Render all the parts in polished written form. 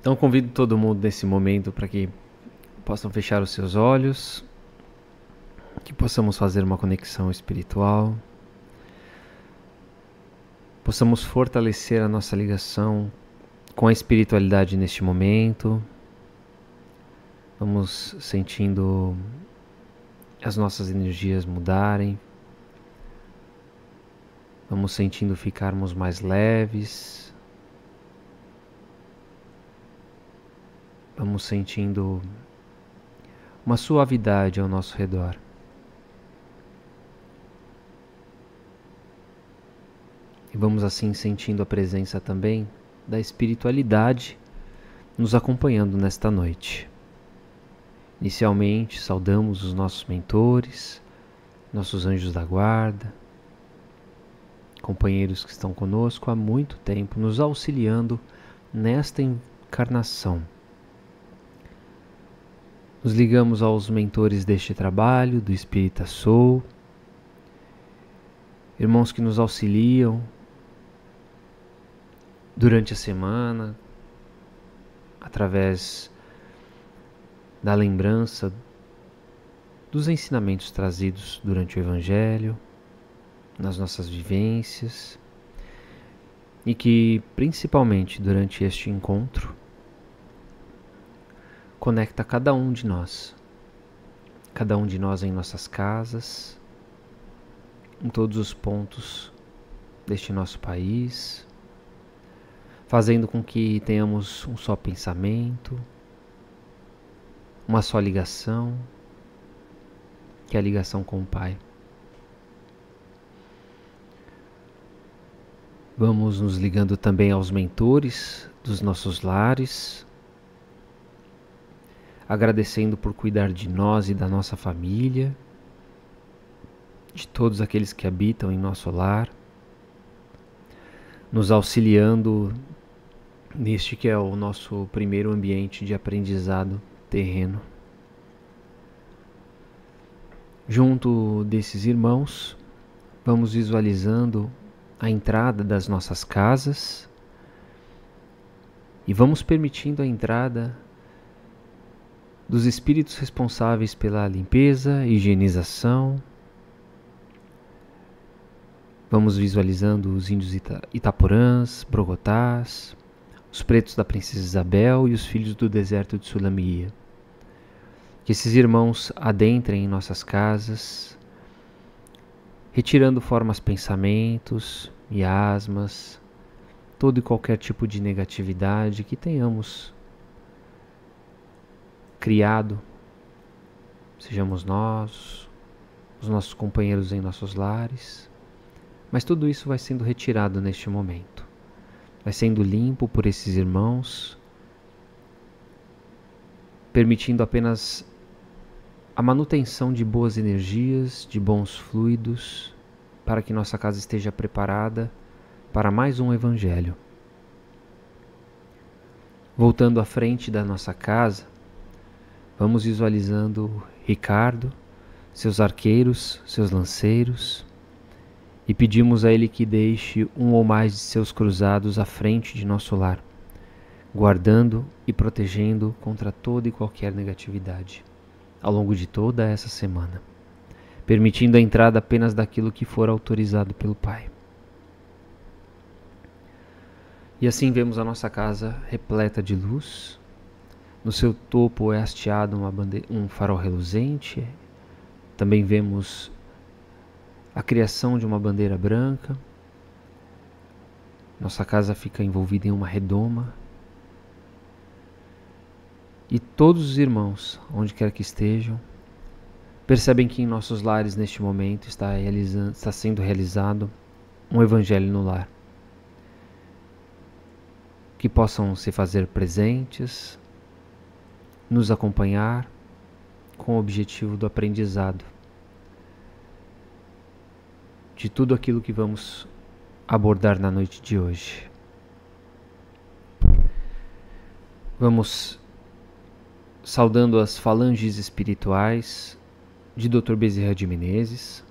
Então convido todo mundo nesse momento para que possam fechar os seus olhos, que possamos fazer uma conexão espiritual, possamos fortalecer a nossa ligação com a espiritualidade neste momento. Vamos sentindo as nossas energias mudarem, vamos sentindo ficarmos mais leves, vamos sentindo uma suavidade ao nosso redor. E vamos assim sentindo a presença também da espiritualidade nos acompanhando nesta noite. Inicialmente, saudamos os nossos mentores, nossos anjos da guarda, companheiros que estão conosco há muito tempo, nos auxiliando nesta encarnação. Nos ligamos aos mentores deste trabalho, do Espírita Soul, irmãos que nos auxiliam durante a semana, através da lembrança dos ensinamentos trazidos durante o Evangelho, nas nossas vivências, e que, principalmente durante este encontro, conecta cada um de nós em nossas casas, em todos os pontos deste nosso país, fazendo com que tenhamos um só pensamento, uma só ligação, que é a ligação com o Pai. Vamos nos ligando também aos mentores dos nossos lares, agradecendo por cuidar de nós e da nossa família, de todos aqueles que habitam em nosso lar, nos auxiliando neste que é o nosso primeiro ambiente de aprendizado terreno. Junto desses irmãos, vamos visualizando a entrada das nossas casas e vamos permitindo a entrada dos espíritos responsáveis pela limpeza e higienização. Vamos visualizando os índios Itaporãs, Brogotás, os pretos da Princesa Isabel e os filhos do deserto de Sulamia. Que esses irmãos adentrem em nossas casas, retirando formas, pensamentos, miasmas, todo e qualquer tipo de negatividade que tenhamos criado, sejamos nós, os nossos companheiros em nossos lares, mas tudo isso vai sendo retirado neste momento, vai sendo limpo por esses irmãos, permitindo apenas a manutenção de boas energias, de bons fluidos, para que nossa casa esteja preparada para mais um Evangelho. Voltando à frente da nossa casa, vamos visualizando Ricardo, seus arqueiros, seus lanceiros, e pedimos a ele que deixe um ou mais de seus cruzados à frente de nosso lar, guardando e protegendo contra toda e qualquer negatividade ao longo de toda essa semana, permitindo a entrada apenas daquilo que for autorizado pelo Pai. E assim vemos a nossa casa repleta de luz. No seu topo é hasteado um farol reluzente. Também vemos a criação de uma bandeira branca. Nossa casa fica envolvida em uma redoma. E todos os irmãos, onde quer que estejam, percebem que em nossos lares neste momento está sendo realizado um Evangelho no lar. Que possam se fazer presentes, nos acompanhar com o objetivo do aprendizado de tudo aquilo que vamos abordar na noite de hoje. Vamos saudando as falanges espirituais de Dr. Bezerra de Menezes,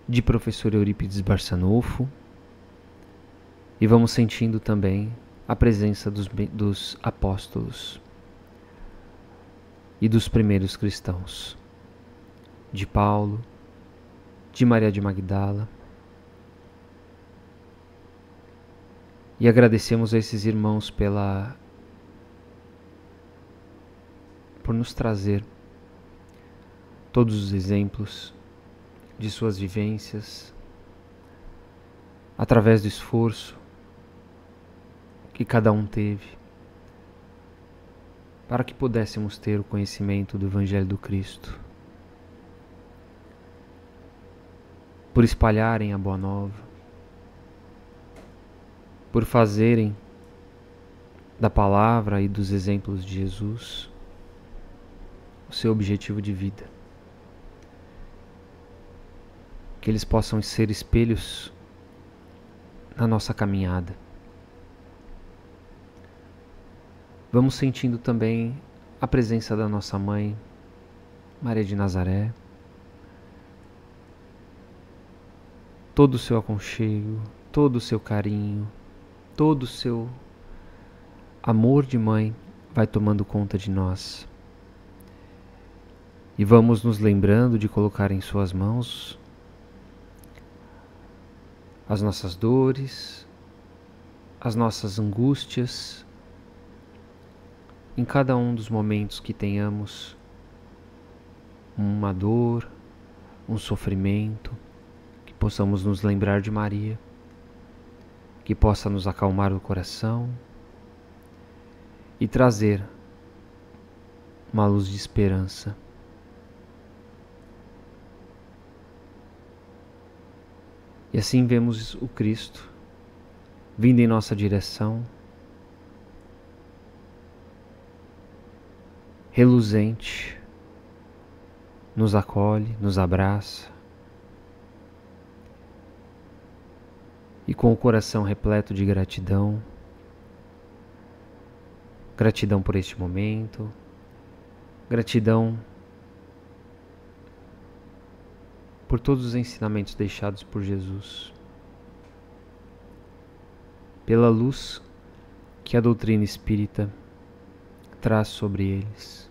de Professor Eurípides Barçanufo, e vamos sentindo também a presença dos apóstolos e dos primeiros cristãos, de Paulo, de Maria de Magdala. E agradecemos a esses irmãos por nos trazer todos os exemplos de suas vivências, através do esforço que cada um teve, para que pudéssemos ter o conhecimento do Evangelho do Cristo, por espalharem a Boa Nova, por fazerem da palavra e dos exemplos de Jesus o seu objetivo de vida. Que eles possam ser espelhos na nossa caminhada. Vamos sentindo também a presença da nossa mãe, Maria de Nazaré, todo o seu aconchego, todo o seu carinho, todo o seu amor de mãe vai tomando conta de nós. E vamos nos lembrando de colocar em suas mãos as nossas dores, as nossas angústias, em cada um dos momentos que tenhamos uma dor, um sofrimento, que possamos nos lembrar de Maria, que possa nos acalmar o coração e trazer uma luz de esperança. E assim vemos o Cristo vindo em nossa direção, reluzente, nos acolhe, nos abraça, e com o coração repleto de gratidão, gratidão por este momento, gratidão por todos os ensinamentos deixados por Jesus, pela luz que a doutrina espírita traz sobre eles,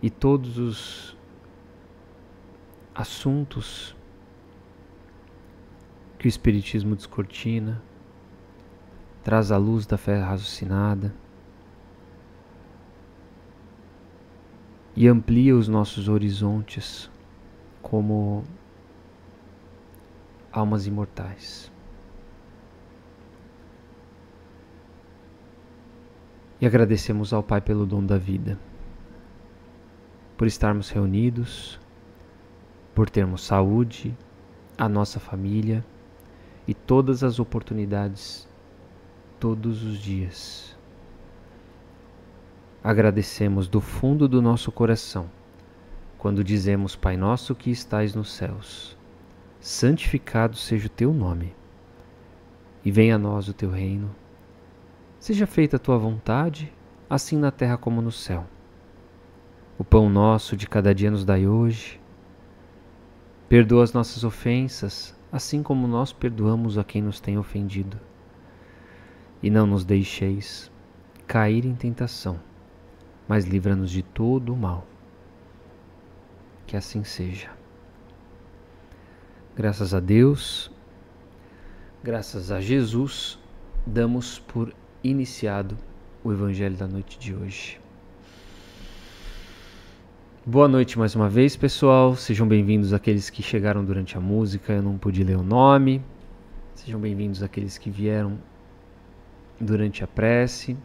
e todos os assuntos que o Espiritismo descortina, traz à luz da fé raciocinada e amplia os nossos horizontes como almas imortais. E agradecemos ao Pai pelo dom da vida, por estarmos reunidos, por termos saúde, a nossa família e todas as oportunidades todos os dias. Agradecemos do fundo do nosso coração quando dizemos: Pai nosso que estais nos céus, santificado seja o teu nome, e venha a nós o teu reino. Seja feita a tua vontade, assim na terra como no céu. O pão nosso de cada dia nos dai hoje. Perdoa as nossas ofensas, assim como nós perdoamos a quem nos tem ofendido. E não nos deixeis cair em tentação, mas livra-nos de todo o mal. Que assim seja. Graças a Deus, graças a Jesus, damos por iniciado o Evangelho da noite de hoje. Boa noite mais uma vez, pessoal. Sejam bem-vindos aqueles que chegaram durante a música, eu não pude ler o nome. Sejam bem-vindos aqueles que vieram durante a prece.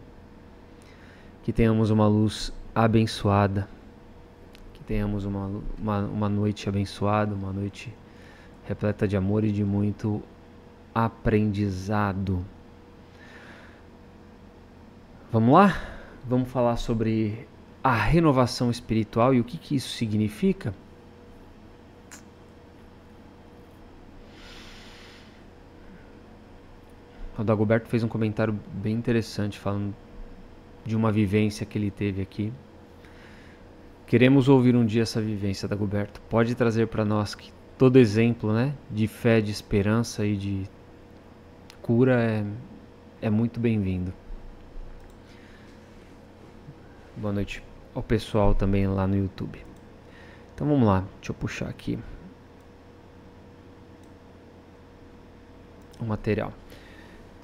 Que tenhamos uma luz abençoada, que tenhamos uma noite abençoada, uma noite repleta de amor e de muito aprendizado. Vamos lá? Vamos falar sobre a renovação espiritual e o que isso significa? O Dagoberto fez um comentário bem interessante falando de uma vivência que ele teve aqui. Queremos ouvir um dia essa vivência, Dagoberto. Pode trazer para nós todo exemplo, né, de fé, de esperança e de cura é muito bem-vindo. Boa noite ao pessoal também lá no YouTube. Então vamos lá, deixa eu puxar aqui o material.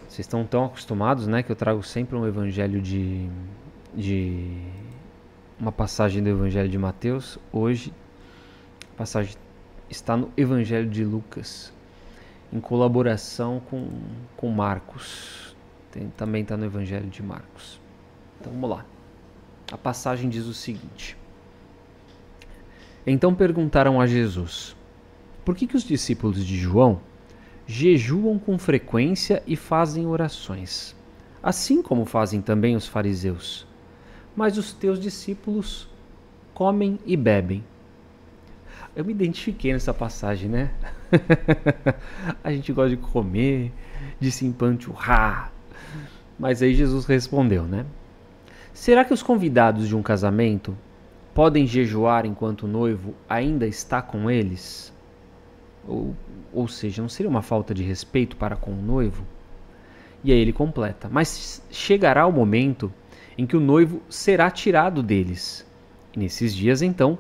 Vocês estão tão acostumados, né, que eu trago sempre um evangelho de uma passagem do evangelho de Mateus. Hoje a passagem está no evangelho de Lucas, em colaboração com Marcos. Também está no evangelho de Marcos. Então vamos lá. A passagem diz o seguinte: Então perguntaram a Jesus: Por que os discípulos de João jejuam com frequência e fazem orações, assim como fazem também os fariseus? Mas os teus discípulos comem e bebem. Eu me identifiquei nessa passagem, né? A gente gosta de comer, de se empanturrar. Mas aí Jesus respondeu, né? Será que os convidados de um casamento podem jejuar enquanto o noivo ainda está com eles? Ou seja, não seria uma falta de respeito para com o noivo? E aí ele completa: Mas chegará o momento em que o noivo será tirado deles. E nesses dias, então,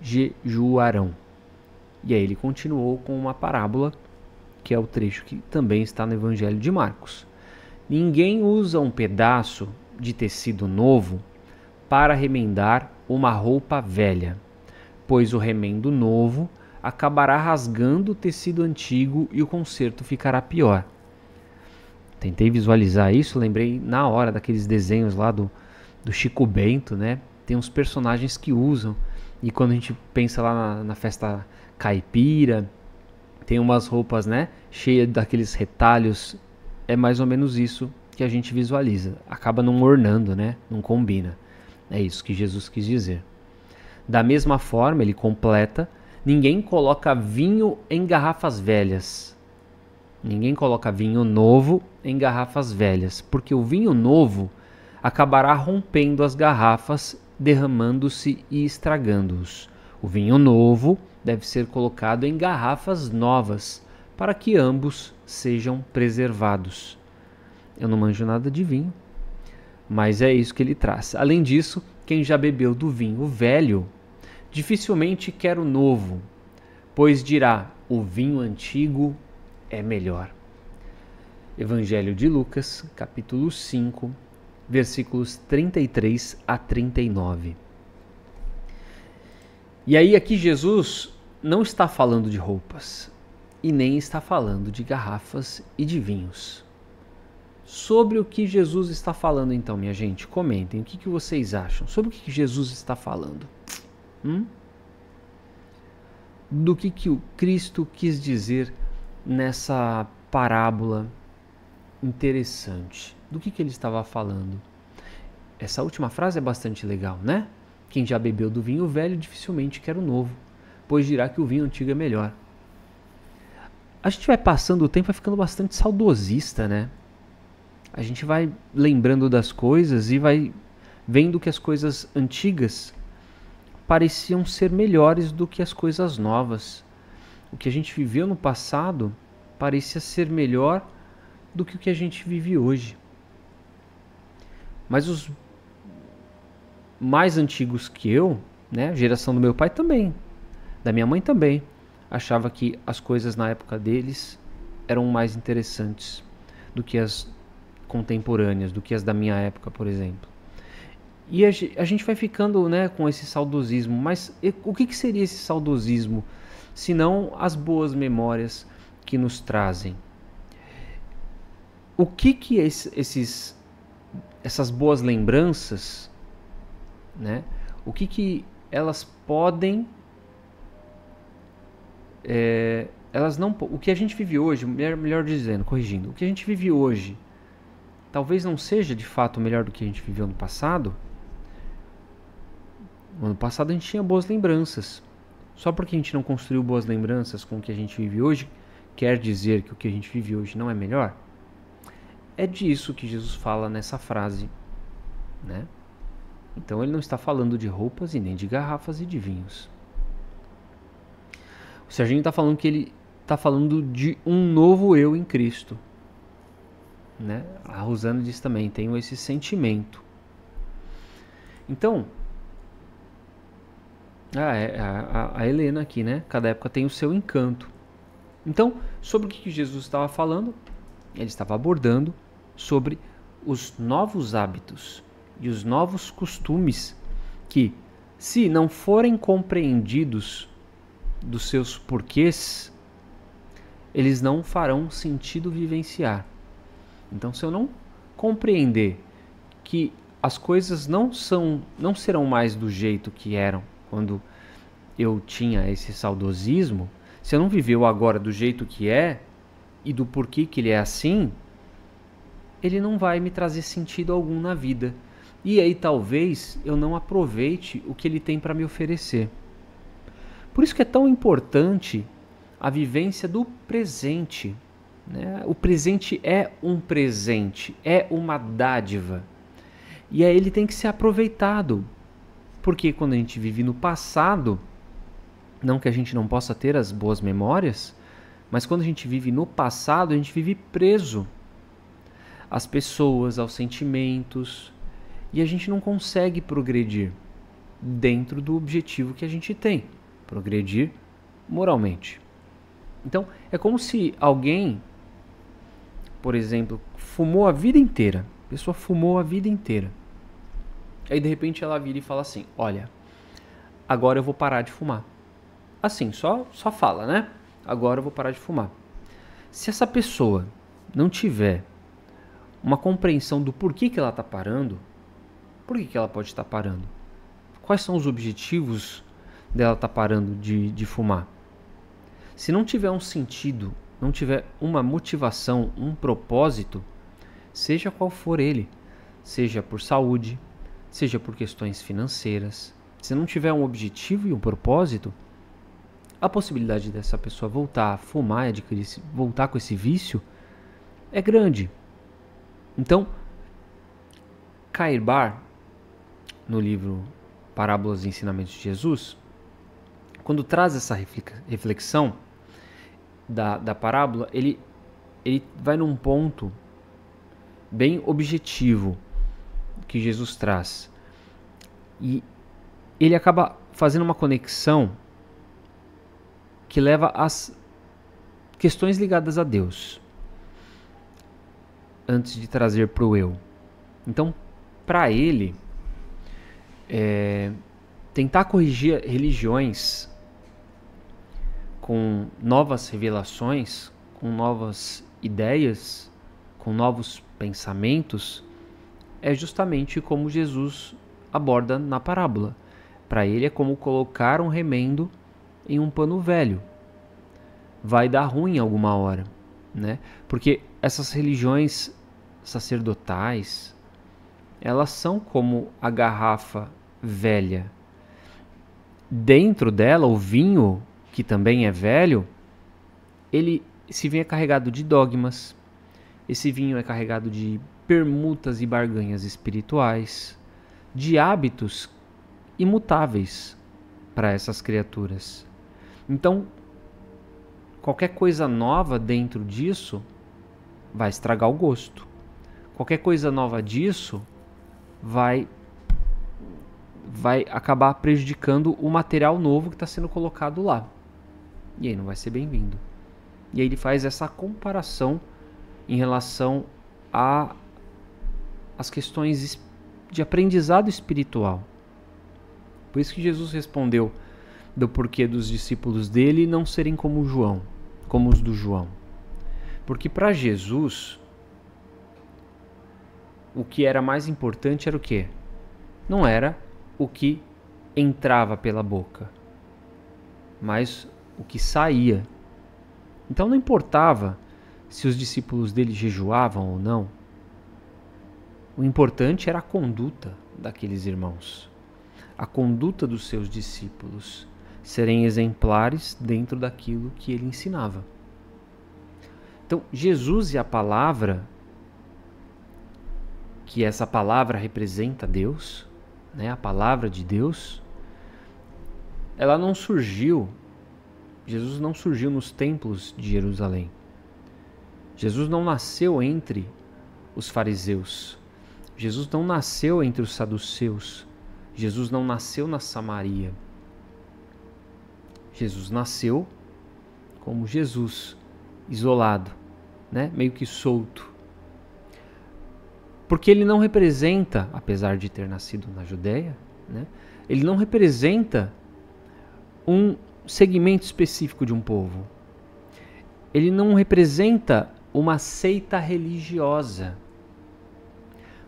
jejuarão. E aí ele continuou com uma parábola, que é o trecho que também está no Evangelho de Marcos. Ninguém usa um pedaço de tecido novo para remendar uma roupa velha, pois o remendo novo acabará rasgando o tecido antigo e o conserto ficará pior. Tentei visualizar isso, lembrei na hora daqueles desenhos lá do Chico Bento, né? Tem uns personagens que usam, e quando a gente pensa lá na festa caipira, tem umas roupas, né, cheias daqueles retalhos. É mais ou menos isso que a gente visualiza. Acaba não ornando, né? Não combina. É isso que Jesus quis dizer. Da mesma forma, ele completa: ninguém coloca vinho em garrafas velhas. Ninguém coloca vinho novo em garrafas velhas, porque o vinho novo acabará rompendo as garrafas, derramando-se e estragando-os. O vinho novo deve ser colocado em garrafas novas, para que ambos sejam preservados. Eu não manjo nada de vinho, mas é isso que ele traz. Além disso, quem já bebeu do vinho velho dificilmente quer o novo, pois dirá: o vinho antigo é melhor. Evangelho de Lucas, capítulo 5, versículos 33 a 39. E aí aqui Jesus não está falando de roupas e nem está falando de garrafas e de vinhos. Sobre o que Jesus está falando então, minha gente? Comentem, o que vocês acham? Sobre o que Jesus está falando? Do que o Cristo quis dizer nessa parábola interessante? Do que ele estava falando? Essa última frase é bastante legal, né? Quem já bebeu do vinho velho dificilmente quer o novo, pois dirá que o vinho antigo é melhor. A gente vai passando o tempo, vai ficando bastante saudosista, né? A gente vai lembrando das coisas e vai vendo que as coisas antigas pareciam ser melhores do que as coisas novas. O que a gente viveu no passado parecia ser melhor do que o que a gente vive hoje. Mas os mais antigos que eu, né, a geração do meu pai também, da minha mãe também, achava que as coisas na época deles eram mais interessantes do que as contemporâneas, do que as da minha época, por exemplo. E a gente vai ficando, né, com esse saudosismo. Mas o que seria esse saudosismo, se não as boas memórias que nos trazem? O que essas boas lembranças, né, o que elas podem... elas não, o que a gente vive hoje, melhor dizendo, corrigindo, o que a gente vive hoje talvez não seja de fato melhor do que a gente viveu no passado. No ano passado a gente tinha boas lembranças. Só porque a gente não construiu boas lembranças com o que a gente vive hoje, quer dizer que o que a gente vive hoje não é melhor? É disso que Jesus fala nessa frase, né? Então ele não está falando de roupas e nem de garrafas e de vinhos. O Serginho está falando que ele está falando de um novo eu em Cristo. né? A Rosana diz também, tenho esse sentimento. Então, a Helena aqui, né? Cada época tem o seu encanto. Então, sobre o que Jesus estava falando? Ele estava abordando sobre os novos hábitos e os novos costumes que, se não forem compreendidos dos seus porquês, eles não farão sentido vivenciar. Então, se eu não compreender que as coisas não serão mais do jeito que eram quando eu tinha esse saudosismo, se eu não viver o agora do jeito que é e do porquê que ele é assim, ele não vai me trazer sentido algum na vida. E aí talvez eu não aproveite o que ele tem para me oferecer. Por isso que é tão importante a vivência do presente, né? O presente é um presente, é uma dádiva. E aí ele tem que ser aproveitado. Porque quando a gente vive no passado, não que a gente não possa ter as boas memórias, mas quando a gente vive no passado, a gente vive preso às pessoas, aos sentimentos, e a gente não consegue progredir dentro do objetivo que a gente tem, progredir moralmente. Então, é como se alguém, por exemplo, fumou a vida inteira. A pessoa fumou a vida inteira. Aí, de repente, ela vira e fala assim, olha, agora eu vou parar de fumar. Assim, só fala, né? Agora eu vou parar de fumar. Se essa pessoa não tiver uma compreensão do porquê que ela está parando, por que ela pode estar parando? Quais são os objetivos dela estar parando de fumar? Se não tiver um sentido, não tiver uma motivação, um propósito, seja qual for ele, seja por saúde, seja por questões financeiras, se não tiver um objetivo e um propósito, a possibilidade dessa pessoa voltar a fumar e voltar com esse vício é grande. Então, Cairbar, no livro Parábolas e Ensinamentos de Jesus, quando traz essa reflexão da parábola, ele vai num ponto bem objetivo que Jesus traz. E ele acaba fazendo uma conexão que leva às questões ligadas a Deus, antes de trazer para o eu. Então, para ele, tentar corrigir religiões com novas revelações, com novas ideias, com novos pensamentos, é justamente como Jesus aborda na parábola. Para ele é como colocar um remendo em um pano velho. Vai dar ruim alguma hora, né? Porque essas religiões sacerdotais, elas são como a garrafa velha. Dentro dela, o vinho, que também é velho, esse vinho é carregado de dogmas, esse vinho é carregado de permutas e barganhas espirituais, de hábitos imutáveis para essas criaturas. Então, qualquer coisa nova dentro disso vai estragar o gosto. Qualquer coisa nova disso vai acabar prejudicando o material novo que está sendo colocado lá. E aí não vai ser bem-vindo. E aí ele faz essa comparação em relação às questões de aprendizado espiritual. Por isso que Jesus respondeu do porquê dos discípulos dele não serem como João, como os do João. Porque para Jesus, o que era mais importante era o quê? Não era o que entrava pela boca, mas o que saía. Então não importava se os discípulos dele jejuavam ou não. O importante era a conduta daqueles irmãos, a conduta dos seus discípulos, serem exemplares dentro daquilo que ele ensinava. Então, Jesus e a palavra, que essa palavra representa Deus, né, a palavra de Deus, ela não surgiu, Jesus não surgiu nos templos de Jerusalém. Jesus não nasceu entre os fariseus. Jesus não nasceu entre os saduceus. Jesus não nasceu na Samaria. Jesus nasceu como Jesus, isolado, né? Meio que solto. Porque ele não representa, apesar de ter nascido na Judéia, né? Ele não representa um segmento específico de um povo. Ele não representa uma seita religiosa.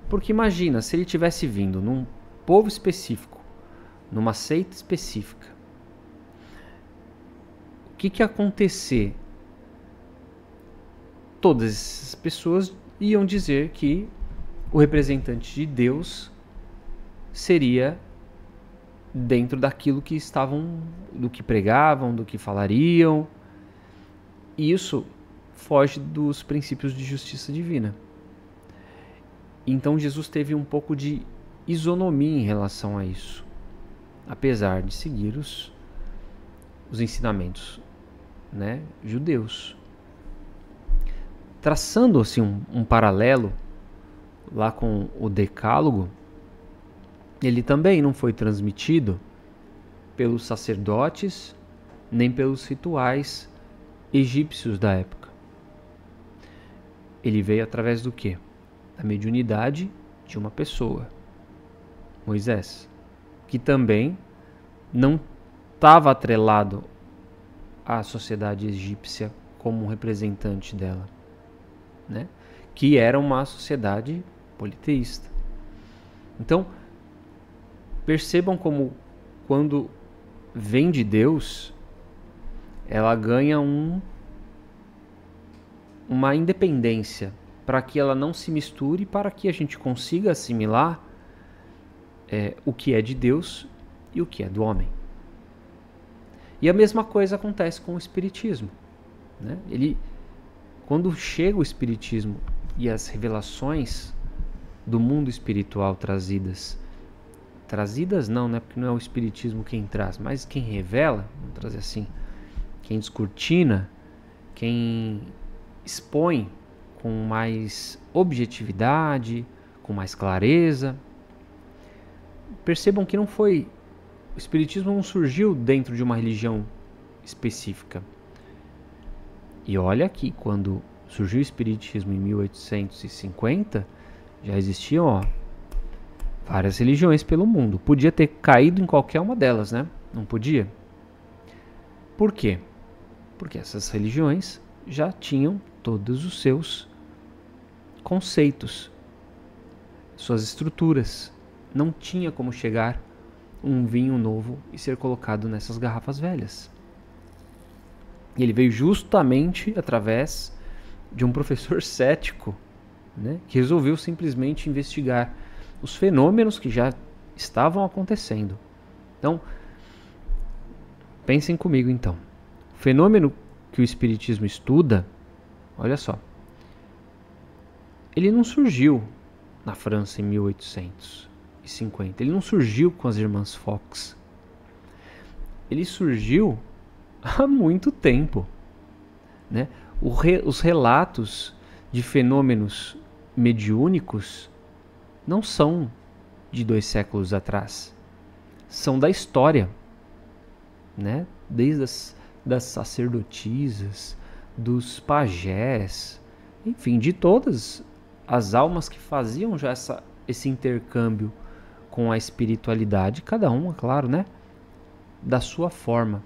Porque imagina, se ele tivesse vindo num povo específico, numa seita específica, o que ia acontecer? Todas essas pessoas iam dizer que o representante de Deus seria dentro daquilo que estavam, do que pregavam, do que falariam. E isso foge dos princípios de justiça divina. Então Jesus teve um pouco de isonomia em relação a isso, apesar de seguir os ensinamentos, né, judeus. Traçando assim um paralelo lá com o Decálogo, ele também não foi transmitido pelos sacerdotes nem pelos rituais egípcios da época. Ele veio através do quê? Da mediunidade de uma pessoa, Moisés, que também não estava atrelado à sociedade egípcia como um representante dela, né? Que era uma sociedade politeísta. Então, percebam como quando vem de Deus, ela ganha uma independência para que ela não se misture, para que a gente consiga assimilar o que é de Deus e o que é do homem. E a mesma coisa acontece com o Espiritismo, né? Quando chega o Espiritismo e as revelações do mundo espiritual trazidas não, né? Porque não é o Espiritismo quem traz, mas quem revela, vamos trazer assim, quem descortina, quem expõe com mais objetividade, com mais clareza. Percebam que o Espiritismo não surgiu dentro de uma religião específica. E olha que quando surgiu o Espiritismo em 1850, já existiam várias religiões pelo mundo. Podia ter caído em qualquer uma delas, né? Não podia? Por quê? Porque essas religiões já tinham todos os seus conceitos, suas estruturas. Não tinha como chegar um vinho novo e ser colocado nessas garrafas velhas. E ele veio justamente através de um professor cético, né, que resolveu simplesmente investigar os fenômenos que já estavam acontecendo. Então, pensem comigo então. O fenômeno que o Espiritismo estuda, olha só, ele não surgiu na França em 1850. Ele não surgiu com as irmãs Fox. Ele surgiu há muito tempo, né? Os relatos de fenômenos mediúnicos não são de 2 séculos atrás, são da história, né? Desde das sacerdotisas, dos pajés, enfim, de todas as almas que faziam já esse intercâmbio com a espiritualidade, cada uma, claro, né, da sua forma.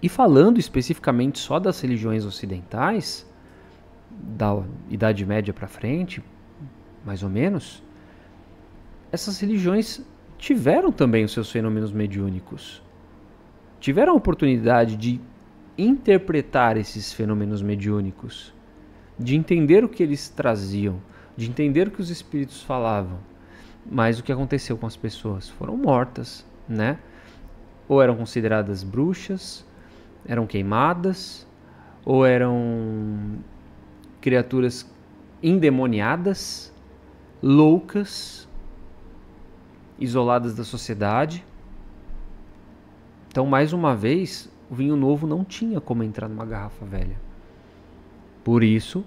E falando especificamente só das religiões ocidentais, da Idade Média para frente, mais ou menos, essas religiões tiveram também os seus fenômenos mediúnicos. Tiveram a oportunidade de interpretar esses fenômenos mediúnicos, de entender o que eles traziam, de entender o que os espíritos falavam. Mas o que aconteceu com as pessoas? Foram mortas, né? Ou eram consideradas bruxas, eram queimadas, ou eram criaturas endemoniadas, loucas, isoladas da sociedade. Então, mais uma vez, o vinho novo não tinha como entrar numa garrafa velha. Por isso,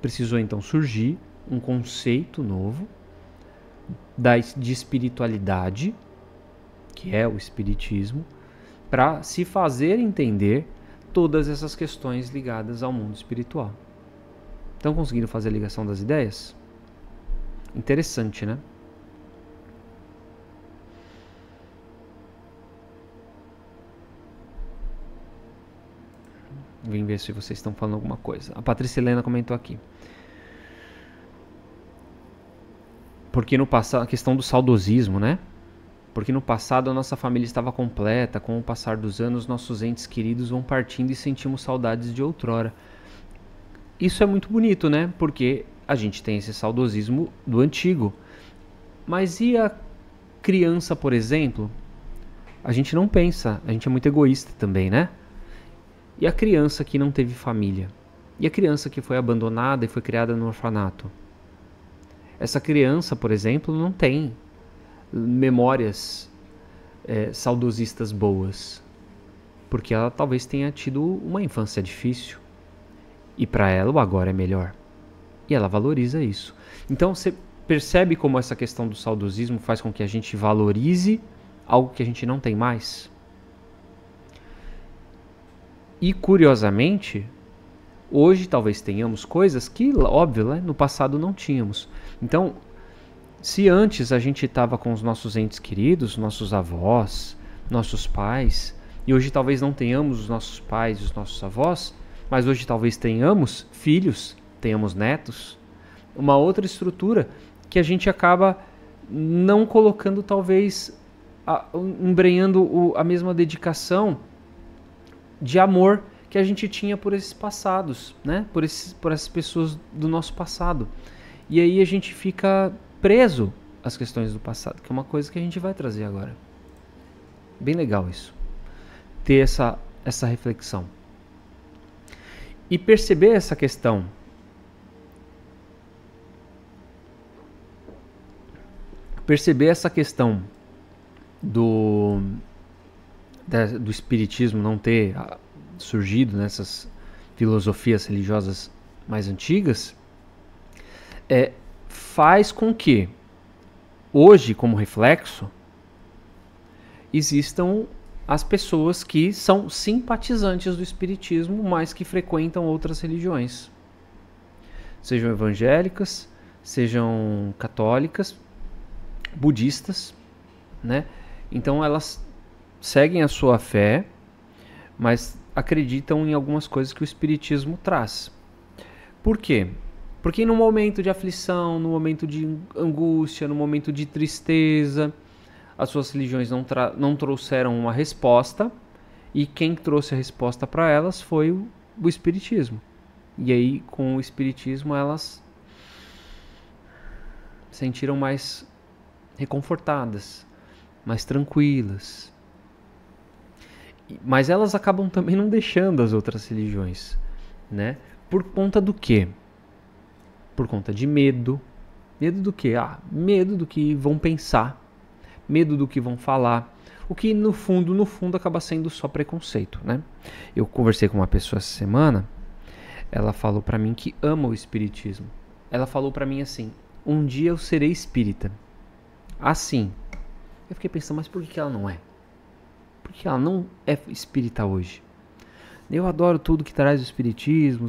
precisou então surgir um conceito novo de espiritualidade, que é o espiritismo, para se fazer entender todas essas questões ligadas ao mundo espiritual. Estão conseguindo fazer a ligação das ideias? Interessante, né? Vim ver se vocês estão falando alguma coisa. A Patrícia Helena comentou aqui. Porque no passado, a questão do saudosismo, né? Porque no passado a nossa família estava completa, com o passar dos anos nossos entes queridos vão partindo e sentimos saudades de outrora. Isso é muito bonito, né? Porque a gente tem esse saudosismo do antigo. Mas e a criança, por exemplo? A gente não pensa, a gente é muito egoísta também, né? E a criança que não teve família? E a criança que foi abandonada e foi criada no orfanato? Essa criança, por exemplo, não tem memórias saudosistas boas, porque ela talvez tenha tido uma infância difícil e para ela o agora é melhor e ela valoriza isso. Então você percebe como essa questão do saudosismo faz com que a gente valorize algo que a gente não tem mais? E curiosamente, hoje talvez tenhamos coisas que, óbvio, né, no passado não tínhamos. Então, se antes a gente estava com os nossos entes queridos, nossos avós, nossos pais, e hoje talvez não tenhamos os nossos pais e os nossos avós, mas hoje talvez tenhamos filhos, tenhamos netos, uma outra estrutura que a gente acaba não colocando, talvez, embrenhando a mesma dedicação de amor que a gente tinha por esses passados, né? Por essas pessoas do nosso passado. E aí a gente fica preso às questões do passado, que é uma coisa que a gente vai trazer agora. Bem legal isso. Ter essa reflexão. E perceber essa questão. Perceber essa questão do espiritismo não ter surgido nessas filosofias religiosas mais antigas, faz com que hoje, como reflexo, existam as pessoas que são simpatizantes do espiritismo, mas que frequentam outras religiões, sejam evangélicas, sejam católicas, budistas, né? Então elas seguem a sua fé, mas acreditam em algumas coisas que o espiritismo traz. Por quê? Porque no momento de aflição, no momento de angústia, no momento de tristeza, as suas religiões não trouxeram uma resposta, e quem trouxe a resposta para elas foi o espiritismo. E aí, com o espiritismo, elas se sentiram mais reconfortadas, mais tranquilas. Mas elas acabam também não deixando as outras religiões, né? Por conta do quê? Por conta de medo. Medo do quê? Medo do que vão pensar, medo do que vão falar, o que no fundo acaba sendo só preconceito, né? Eu conversei com uma pessoa essa semana, ela falou pra mim que ama o espiritismo. Ela falou pra mim assim: um dia eu serei espírita. Assim. Eu fiquei pensando, mas por que ela não é? Por que ela não é espírita hoje? Eu adoro tudo que traz o espiritismo,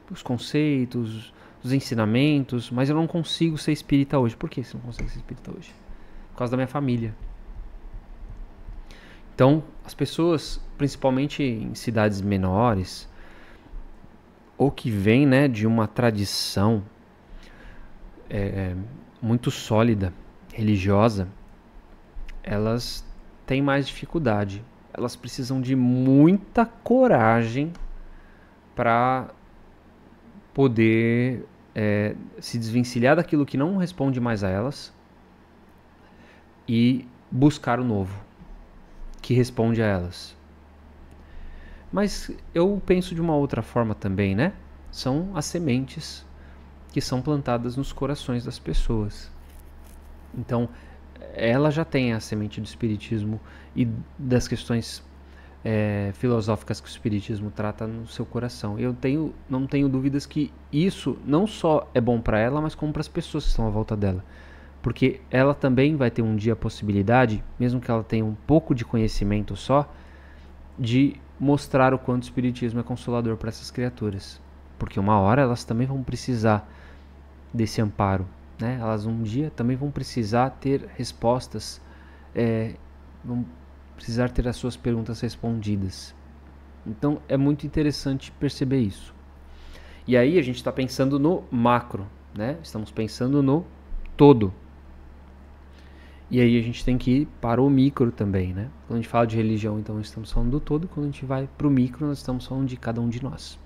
os conceitos, os ensinamentos, mas eu não consigo ser espírita hoje. Por que você não consegue ser espírita hoje? Por causa da minha família. Então, as pessoas, principalmente em cidades menores, ou que vêm, né, de uma tradição muito sólida, religiosa, elas têm mais dificuldade. Elas precisam de muita coragem para poder se desvencilhar daquilo que não responde mais a elas e buscar o novo, que responde a elas. Mas eu penso de uma outra forma também, né? São as sementes que são plantadas nos corações das pessoas. Então, ela já tem a semente do espiritismo e das questões filosóficas que o Espiritismo trata no seu coração. Eu não tenho dúvidas que isso não só é bom para ela, mas como para as pessoas que estão à volta dela. Porque ela também vai ter um dia a possibilidade, mesmo que ela tenha um pouco de conhecimento só, de mostrar o quanto o Espiritismo é consolador para essas criaturas. Porque uma hora elas também vão precisar desse amparo, né? Elas um dia também vão precisar ter respostas, vão precisar ter as suas perguntas respondidas. Então é muito interessante perceber isso. E aí a gente está pensando no macro, né? Estamos pensando no todo. E aí a gente tem que ir para o micro também, né? Quando a gente fala de religião, então estamos falando do todo. Quando a gente vai para o micro, nós estamos falando de cada um de nós.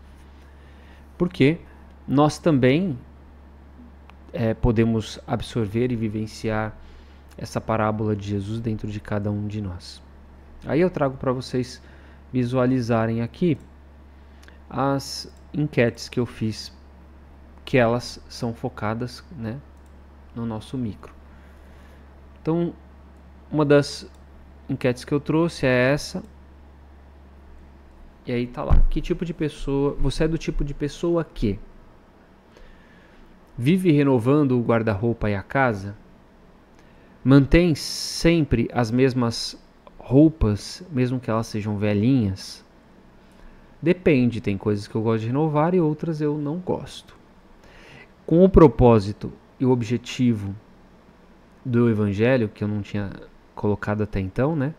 Porque nós também podemos absorver e vivenciar essa parábola de Jesus dentro de cada um de nós. Aí eu trago para vocês visualizarem aqui as enquetes que eu fiz, que elas são focadas, né, no nosso micro. Então, uma das enquetes que eu trouxe é essa. E aí tá lá. Que tipo de pessoa... Você é do tipo de pessoa que vive renovando o guarda-roupa e a casa? Mantém sempre as mesmas roupas, mesmo que elas sejam velhinhas? Depende, tem coisas que eu gosto de renovar e outras eu não gosto. Com o propósito e o objetivo do Evangelho, que eu não tinha colocado até então, né?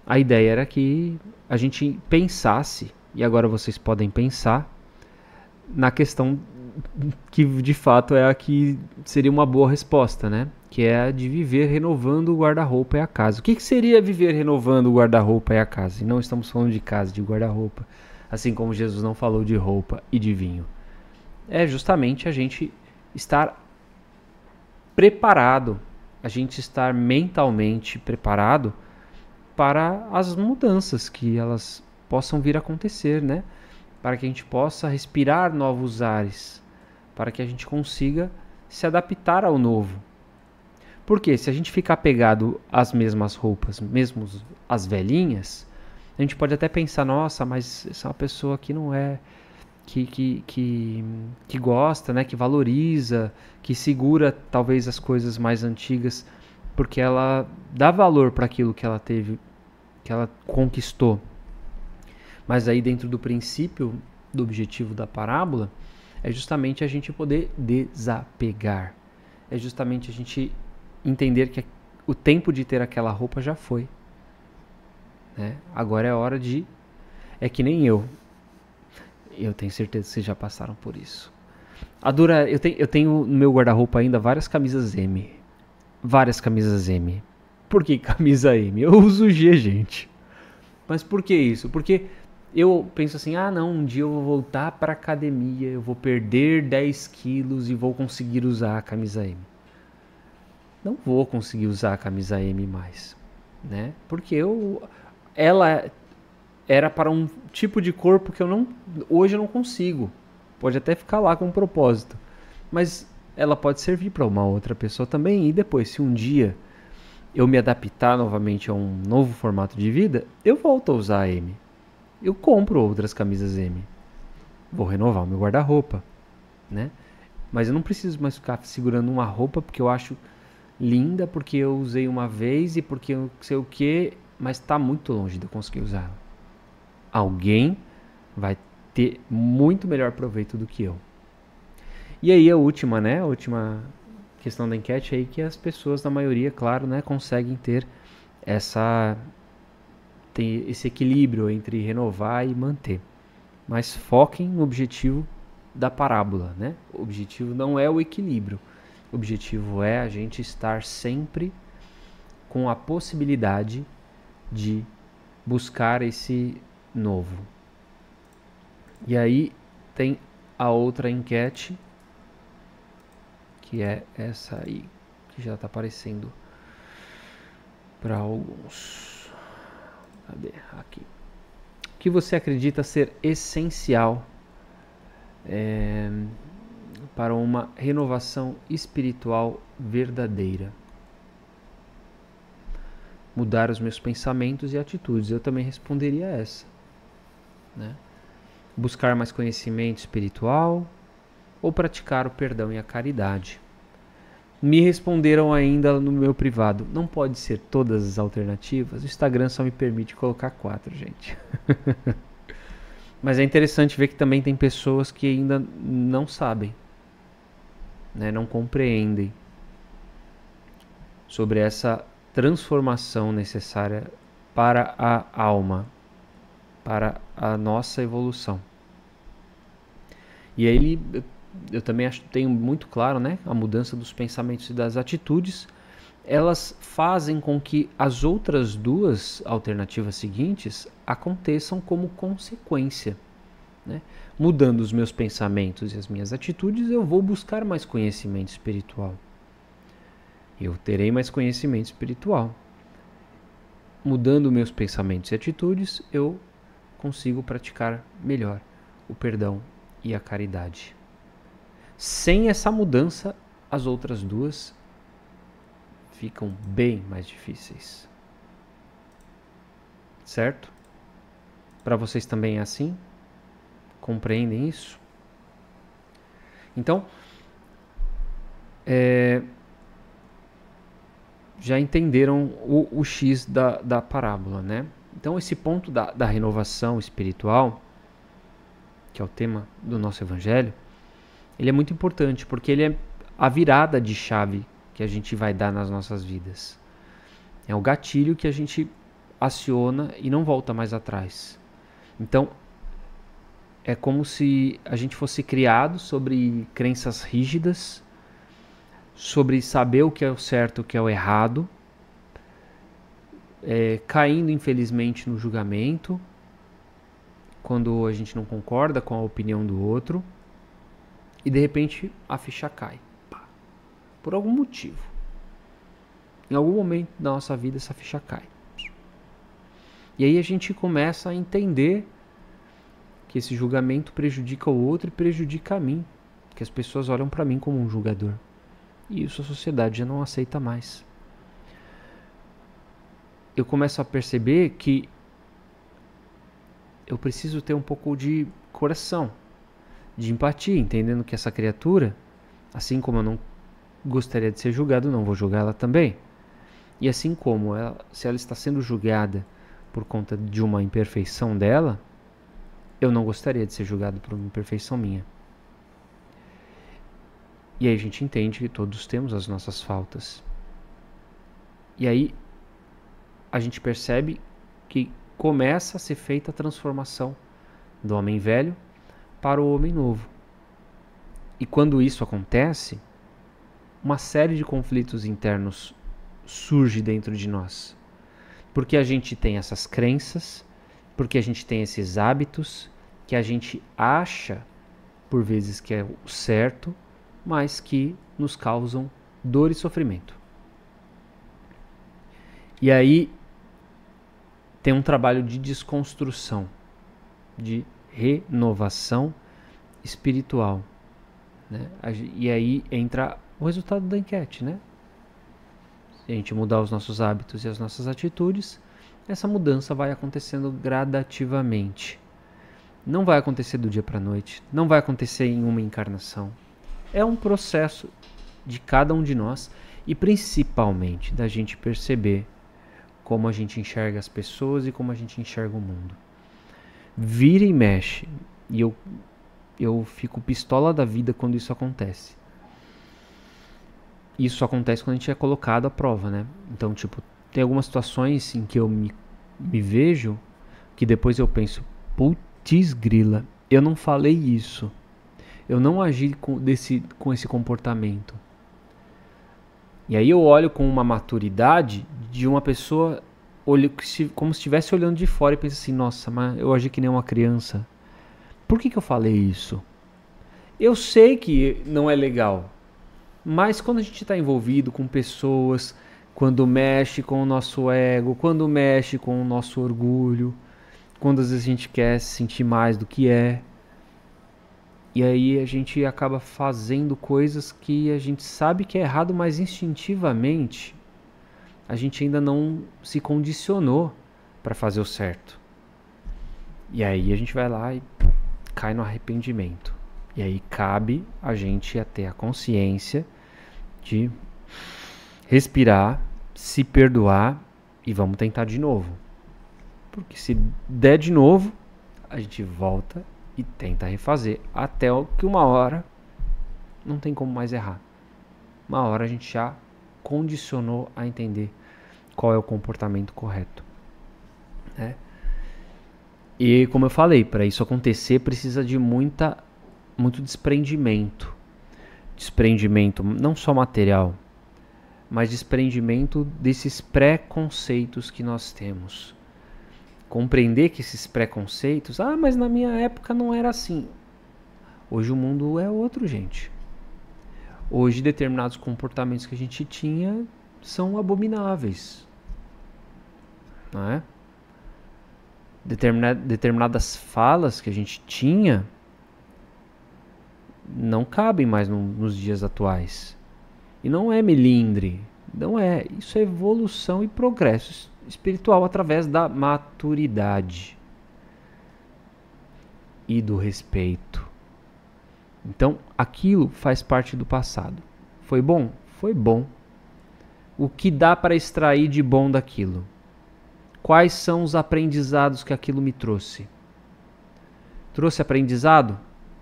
A ideia era que a gente pensasse, e agora vocês podem pensar, na questão que de fato é a que seria uma boa resposta, né? Que é a de viver renovando o guarda-roupa e a casa. O que seria viver renovando o guarda-roupa e a casa? E não estamos falando de casa, de guarda-roupa, assim como Jesus não falou de roupa e de vinho. É justamente a gente estar preparado, a gente estar mentalmente preparado para as mudanças que elas possam vir a acontecer, né? Para que a gente possa respirar novos ares, para que a gente consiga se adaptar ao novo. Porque se a gente ficar pegado às mesmas roupas, mesmo as velhinhas, a gente pode até pensar, nossa, mas essa é uma pessoa que não é... Que gosta, né, que valoriza, que segura talvez as coisas mais antigas, porque ela dá valor para aquilo que ela teve, que ela conquistou. Mas aí dentro do princípio, do objetivo da parábola, é justamente a gente poder desapegar. É justamente a gente entender que o tempo de ter aquela roupa já foi, né? Agora é hora de... É que nem eu. Eu tenho certeza que vocês já passaram por isso. Eu tenho no meu guarda-roupa ainda várias camisas M. Várias camisas M. Por que camisa M? Eu uso G, gente. Mas por que isso? Porque eu penso assim, não, um dia eu vou voltar para academia, eu vou perder 10 quilos e vou conseguir usar a camisa M. Não vou conseguir usar a camisa M mais, né? Porque ela era para um tipo de corpo que hoje eu não consigo. Pode até ficar lá com um propósito, mas ela pode servir para uma outra pessoa também. E depois, se um dia eu me adaptar novamente a um novo formato de vida, eu volto a usar a M. Eu compro outras camisas M. Vou renovar o meu guarda-roupa, né? Mas eu não preciso mais ficar segurando uma roupa porque eu acho linda, porque eu usei uma vez e porque eu sei o que, mas está muito longe de eu conseguir usar ela. Alguém vai ter muito melhor proveito do que eu. E aí a última, né? A última questão da enquete aí, que as pessoas, na maioria, claro, né, conseguem ter esse equilíbrio entre renovar e manter. Mas foquem no objetivo da parábola, né? O objetivo não é o equilíbrio. O objetivo é a gente estar sempre com a possibilidade de buscar esse novo. E aí tem a outra enquete, que é essa aí, que já está aparecendo para alguns. Cadê? Aqui. O que você acredita ser essencial para uma renovação espiritual verdadeira? mudar os meus pensamentos e atitudes? Eu também responderia essa, né? Buscar mais conhecimento espiritual ou praticar o perdão e a caridade? Me responderam ainda no meu privado: não pode ser todas as alternativas? O Instagram só me permite colocar 4, gente. Mas é interessante ver que também tem pessoas que ainda não sabem, né, não compreendem sobre essa transformação necessária para a alma, para a nossa evolução. E aí eu também tenho muito claro, né, a mudança dos pensamentos e das atitudes, elas fazem com que as outras duas alternativas seguintes aconteçam como consequência, né? Mudando os meus pensamentos e as minhas atitudes, eu vou buscar mais conhecimento espiritual. Eu terei mais conhecimento espiritual. Mudando meus pensamentos e atitudes, eu consigo praticar melhor o perdão e a caridade. Sem essa mudança, as outras duas ficam bem mais difíceis. Certo? Para vocês também é assim? Compreendem isso? Então, já entenderam o X da parábola, né? Então, esse ponto da renovação espiritual, que é o tema do nosso evangelho, ele é muito importante, porque ele é a virada de chave que a gente vai dar nas nossas vidas. É o gatilho que a gente aciona e não volta mais atrás. Então, é como se a gente fosse criado sobre crenças rígidas, sobre saber o que é o certo e o que é o errado, caindo infelizmente no julgamento, quando a gente não concorda com a opinião do outro, e de repente a ficha cai. Por algum motivo. Em algum momento da nossa vida essa ficha cai. E aí a gente começa a entender que esse julgamento prejudica o outro e prejudica a mim. Que as pessoas olham para mim como um julgador. E isso a sociedade já não aceita mais. Eu começo a perceber que eu preciso ter um pouco de coração, de empatia, entendendo que essa criatura, assim como eu não gostaria de ser julgado, não vou julgar ela também. E assim como se ela está sendo julgada por conta de uma imperfeição dela, eu não gostaria de ser julgado por uma imperfeição minha. E aí a gente entende que todos temos as nossas faltas. E aí a gente percebe que começa a ser feita a transformação do homem velho para o homem novo. E quando isso acontece, uma série de conflitos internos surge dentro de nós. Porque a gente tem essas crenças, porque a gente tem esses hábitos que a gente acha, por vezes, que é o certo, mas que nos causam dor e sofrimento. E aí tem um trabalho de desconstrução, de renovação espiritual, né? E aí entra o resultado da enquete, né? Se a gente mudar os nossos hábitos e as nossas atitudes, essa mudança vai acontecendo gradativamente. Não vai acontecer do dia para a noite, não vai acontecer em uma encarnação. É um processo de cada um de nós e principalmente da gente perceber como a gente enxerga as pessoas e como a gente enxerga o mundo. Vira e mexe, e eu fico pistola da vida quando isso acontece. Isso acontece quando a gente é colocado à prova, né? Então, tipo, tem algumas situações em que eu me vejo que depois eu penso, putz grila, eu não falei isso. Eu não agi com esse comportamento. E aí eu olho com uma maturidade de uma pessoa, como se estivesse olhando de fora e penso assim, nossa, mas eu agi que nem uma criança. Por que eu falei isso? Eu sei que não é legal. Mas quando a gente está envolvido com pessoas, quando mexe com o nosso ego, quando mexe com o nosso orgulho, quando às vezes a gente quer se sentir mais do que é, e aí a gente acaba fazendo coisas que a gente sabe que é errado, mas instintivamente a gente ainda não se condicionou para fazer o certo. E aí a gente vai lá e cai no arrependimento. E aí cabe a gente a ter a consciência de respirar, se perdoar e vamos tentar de novo. Porque se der de novo, a gente volta e tenta refazer. Até que uma hora não tem como mais errar. Uma hora a gente já condicionou a entender qual é o comportamento correto. Né? E como eu falei, para isso acontecer precisa de muito desprendimento. Desprendimento não só material, mas desprendimento desses preconceitos que nós temos. Compreender que esses preconceitos, mas na minha época não era assim. Hoje o mundo é outro, gente. Hoje determinados comportamentos que a gente tinha são abomináveis. Não é? Determinadas falas que a gente tinha não cabem mais nos dias atuais. E não é melindre. Não é. Isso é evolução e progresso espiritual através da maturidade e do respeito. Então, aquilo faz parte do passado. Foi bom? Foi bom. O que dá para extrair de bom daquilo? Quais são os aprendizados que aquilo me trouxe? Trouxe aprendizado?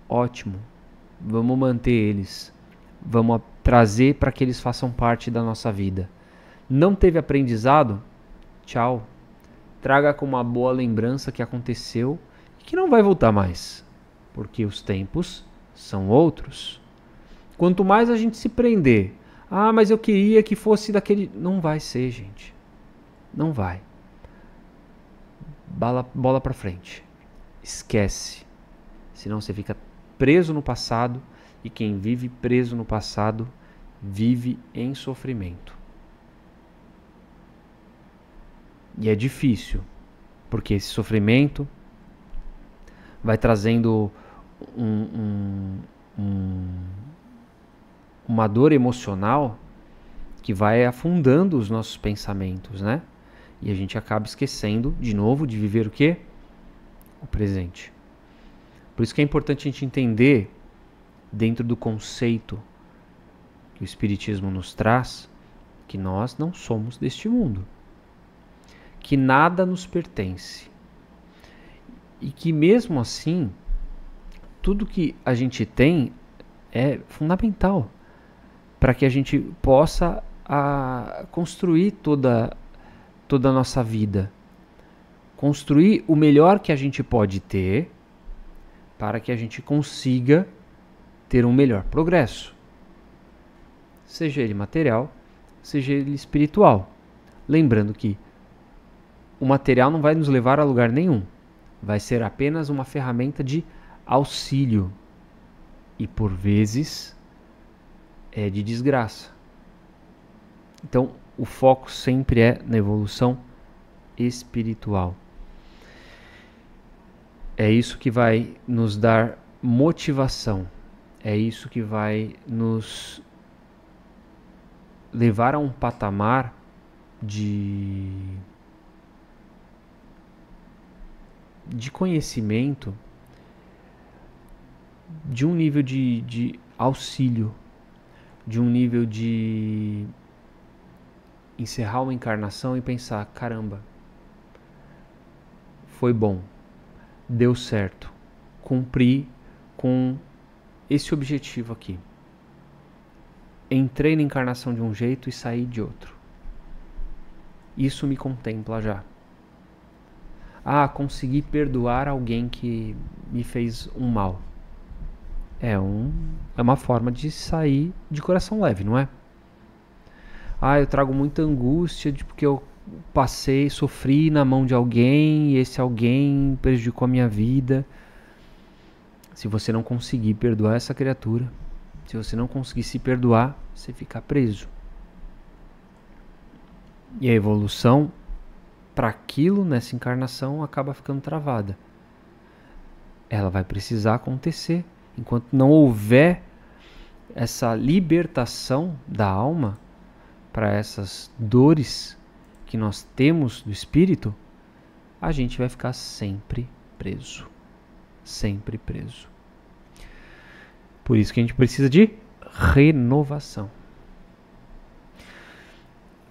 Ótimo. Vamos manter eles. Vamos trazer para que eles façam parte da nossa vida. Não teve aprendizado? Tchau. Traga com uma boa lembrança que aconteceu e que não vai voltar mais. Porque os tempos são outros. Quanto mais a gente se prender, mas eu queria que fosse daquele... Não vai ser, gente. Não vai. Bola pra frente. Esquece. Senão você fica preso no passado, e quem vive preso no passado vive em sofrimento. E é difícil, porque esse sofrimento vai trazendo uma dor emocional que vai afundando os nossos pensamentos, né? E a gente acaba esquecendo, de novo, de viver o quê? O presente. Por isso que é importante a gente entender, dentro do conceito que o Espiritismo nos traz, que nós não somos deste mundo. Que nada nos pertence. E que mesmo assim, tudo que a gente tem é fundamental para que a gente possa construir toda a nossa vida. Construir o melhor que a gente pode ter para que a gente consiga ter um melhor progresso. Seja ele material, seja ele espiritual. Lembrando que o material não vai nos levar a lugar nenhum. Vai ser apenas uma ferramenta de auxílio. E por vezes é de desgraça. Então, o foco sempre é na evolução espiritual. É isso que vai nos dar motivação. É isso que vai nos levar a um patamar de conhecimento, de um nível de auxílio, de um nível de encerrar uma encarnação e pensar, caramba, foi bom, deu certo, cumpri com esse objetivo aqui. Entrei na encarnação de um jeito e saí de outro. Isso me contempla já. Consegui perdoar alguém que me fez um mal. É uma forma de sair de coração leve, não é? Eu trago muita angústia porque eu sofri na mão de alguém e esse alguém prejudicou a minha vida. Se você não conseguir perdoar essa criatura, se você não conseguir se perdoar, você fica preso. E a evolução para aquilo nessa encarnação acaba ficando travada. Ela vai precisar acontecer. Enquanto não houver essa libertação da alma, para essas dores que nós temos do espírito, a gente vai ficar sempre preso. Sempre preso. Por isso que a gente precisa de renovação.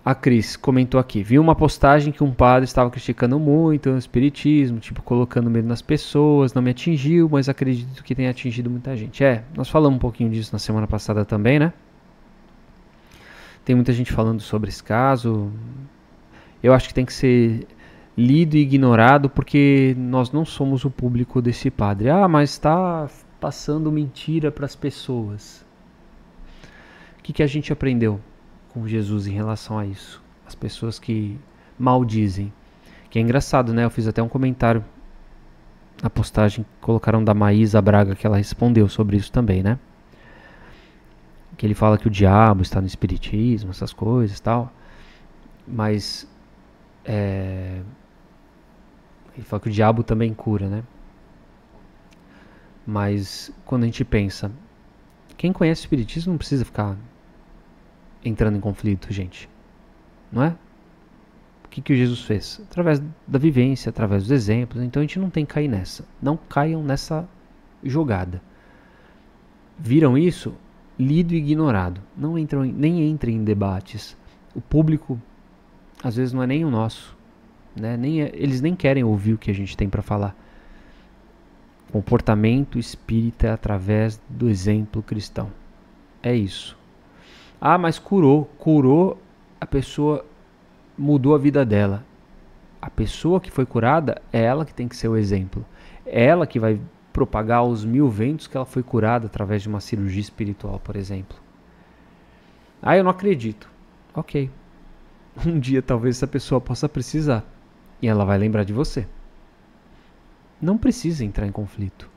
A Cris comentou aqui, viu uma postagem que um padre estava criticando muito o espiritismo, tipo, colocando medo nas pessoas, não me atingiu, mas acredito que tenha atingido muita gente. Nós falamos um pouquinho disso na semana passada também, né? Tem muita gente falando sobre esse caso. Eu acho que tem que ser lido e ignorado, porque nós não somos o público desse padre. Mas está passando mentira para as pessoas. O que a gente aprendeu com Jesus em relação a isso? As pessoas que maldizem. Que é engraçado, né? Eu fiz até um comentário na postagem que colocaram da Maísa Braga, que ela respondeu sobre isso também, né? Que ele fala que o diabo está no espiritismo, essas coisas e tal. Mas ele fala que o diabo também cura, né? Mas quando a gente pensa, quem conhece o espiritismo não precisa ficar entrando em conflito, gente. Não é? O que o Jesus fez? Através da vivência, através dos exemplos. Então a gente não tem que cair nessa. Não caiam nessa jogada. Viram isso? Lido e ignorado. Não entram, nem entrem em debates. O público, às vezes, não é nem o nosso. Né? Eles nem querem ouvir o que a gente tem para falar. Comportamento espírita através do exemplo cristão. É isso. Mas curou, a pessoa mudou a vida dela. A pessoa que foi curada é ela que tem que ser o exemplo. É ela que vai propagar aos 1000 ventos que ela foi curada através de uma cirurgia espiritual, por exemplo. Eu não acredito. Ok. Um dia talvez essa pessoa possa precisar. E ela vai lembrar de você. Não precisa entrar em conflito.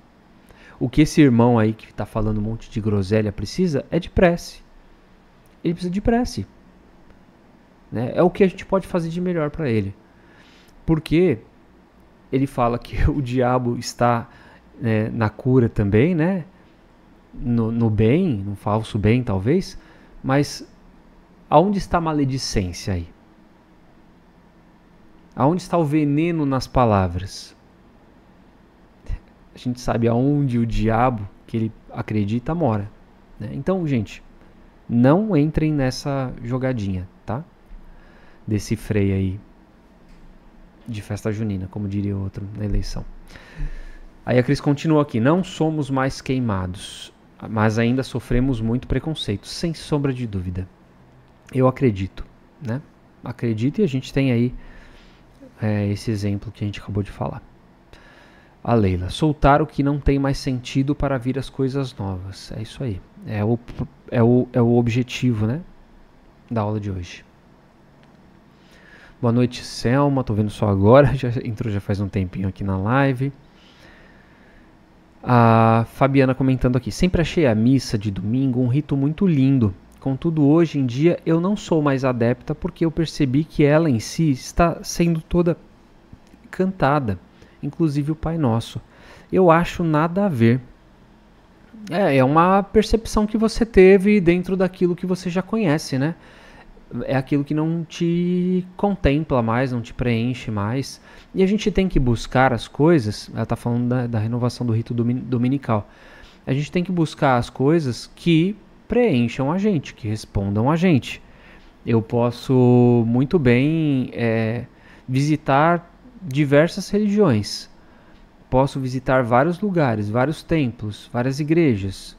O que esse irmão aí que está falando um monte de groselha precisa é de prece. Ele precisa de prece. Né? É o que a gente pode fazer de melhor para ele. Porque ele fala que o diabo está na cura também, né? No bem, no falso bem talvez. Mas aonde está a maledicência aí? Aonde está o veneno nas palavras? A gente sabe aonde o diabo que ele acredita mora. Né? Então, gente, não entrem nessa jogadinha, tá? Desse freio aí de festa junina, como diria o outro na eleição. Aí a Cris continua aqui. Não somos mais queimados, mas ainda sofremos muito preconceito, sem sombra de dúvida. Eu acredito, né? Acredito, e a gente tem aí esse exemplo que a gente acabou de falar. A Leila, soltar o que não tem mais sentido para vir as coisas novas. É isso aí. É o objetivo, né, da aula de hoje. Boa noite, Selma. Tô vendo só agora. Já entrou já faz um tempinho aqui na live. A Fabiana comentando aqui. Sempre achei a missa de domingo um rito muito lindo. Contudo, hoje em dia eu não sou mais adepta porque eu percebi que ela em si está sendo toda cantada. Inclusive o Pai Nosso. Eu acho nada a ver. É uma percepção que você teve dentro daquilo que você já conhece, né? É aquilo que não te contempla mais, não te preenche mais. E a gente tem que buscar as coisas, ela está falando da renovação do rito dominical. A gente tem que buscar as coisas que preencham a gente, que respondam a gente. Eu posso muito bem visitar diversas religiões. Posso visitar vários lugares, vários templos, várias igrejas,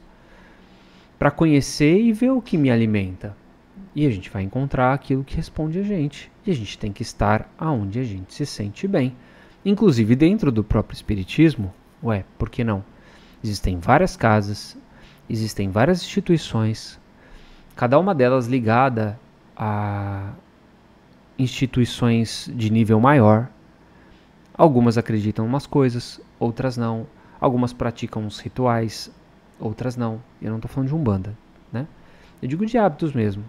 para conhecer e ver o que me alimenta. E a gente vai encontrar aquilo que responde a gente. E a gente tem que estar aonde a gente se sente bem. Inclusive dentro do próprio espiritismo, por que não? Existem várias casas, existem várias instituições, cada uma delas ligada a instituições de nível maior. Algumas acreditam em umas coisas, outras não. Algumas praticam os rituais, outras não. Eu não estou falando de Umbanda, né? Eu digo de hábitos mesmo.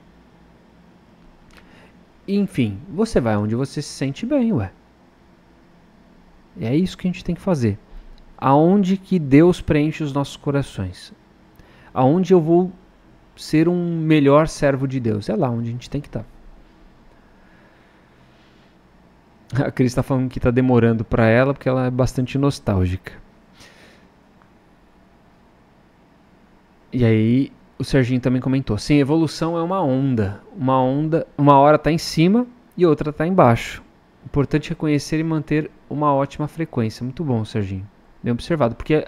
Enfim, você vai onde você se sente bem, E é isso que a gente tem que fazer. Aonde que Deus preenche os nossos corações? Aonde eu vou ser um melhor servo de Deus. É lá onde a gente tem que estar. A Cris está falando que está demorando para ela porque ela é bastante nostálgica. E aí o Serginho também comentou. Sim, evolução é uma onda. Uma hora está em cima e outra está embaixo. Importante reconhecer e manter uma ótima frequência. Muito bom, Serginho. Bem observado. Porque